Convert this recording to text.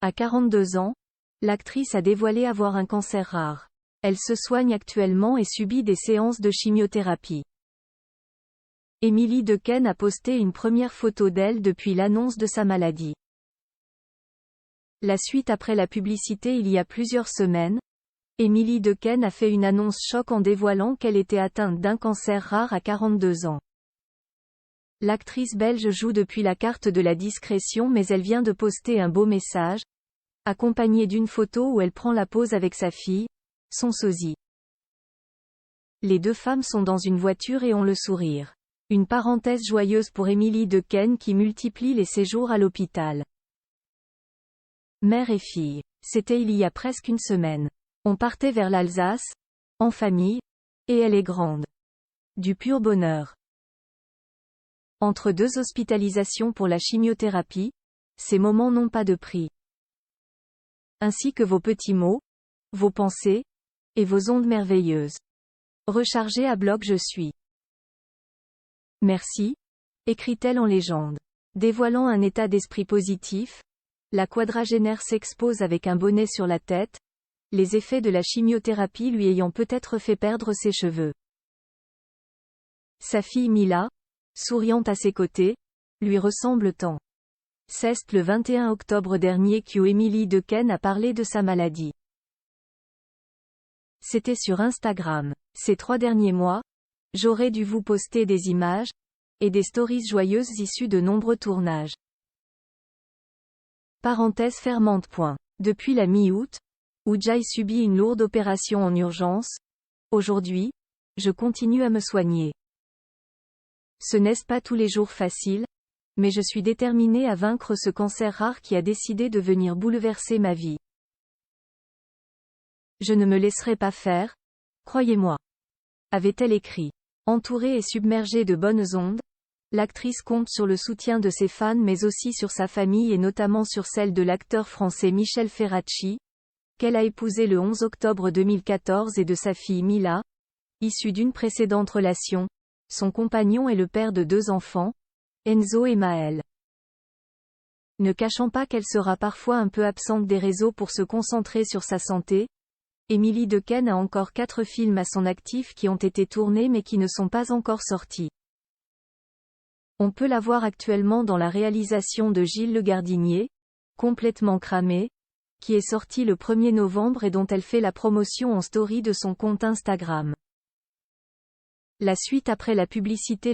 À 42 ans, l'actrice a dévoilé avoir un cancer rare. Elle se soigne actuellement et subit des séances de chimiothérapie. Emily Dequesne a posté une première photo d'elle depuis l'annonce de sa maladie. La suite après la publicité il y a plusieurs semaines, Emily Dequesne a fait une annonce choc en dévoilant qu'elle était atteinte d'un cancer rare à 42 ans. L'actrice belge joue depuis la carte de la discrétion mais elle vient de poster un beau message, accompagné d'une photo où elle prend la pose avec sa fille, son sosie. Les deux femmes sont dans une voiture et ont le sourire. Une parenthèse joyeuse pour Emily Dequesne qui multiplie les séjours à l'hôpital. Mère et fille. C'était il y a presque une semaine. On partait vers l'Alsace, en famille, et elle est grande. Du pur bonheur. Entre deux hospitalisations pour la chimiothérapie, ces moments n'ont pas de prix. Ainsi que vos petits mots, vos pensées, et vos ondes merveilleuses. Rechargée à bloc je suis. Merci, écrit-elle en légende. Dévoilant un état d'esprit positif, la quadragénaire s'expose avec un bonnet sur la tête, les effets de la chimiothérapie lui ayant peut-être fait perdre ses cheveux. Sa fille Mila, souriante à ses côtés, lui ressemble tant. C'est le 21 octobre dernier que Emily Dequesne a parlé de sa maladie. C'était sur Instagram. Ces 3 derniers mois, j'aurais dû vous poster des images, et des stories joyeuses issues de nombreux tournages. Parenthèse fermante. Depuis la mi-août, où Jai subit une lourde opération en urgence, aujourd'hui, je continue à me soigner. Ce n'est pas tous les jours facile, mais je suis déterminée à vaincre ce cancer rare qui a décidé de venir bouleverser ma vie. Je ne me laisserai pas faire, croyez-moi. Avait-elle écrit. Entourée et submergée de bonnes ondes, l'actrice compte sur le soutien de ses fans mais aussi sur sa famille et notamment sur celle de l'acteur français Michel Ferracci, qu'elle a épousé le 11 octobre 2014 et de sa fille Mila, issue d'une précédente relation. Son compagnon est le père de 2 enfants, Enzo et Maël. Ne cachant pas qu'elle sera parfois un peu absente des réseaux pour se concentrer sur sa santé, Emily Dequesne a encore 4 films à son actif qui ont été tournés mais qui ne sont pas encore sortis. On peut la voir actuellement dans la réalisation de Gilles Le Gardinier, Complètement cramé, qui est sorti le 1er novembre et dont elle fait la promotion en story de son compte Instagram. La suite après la publicité.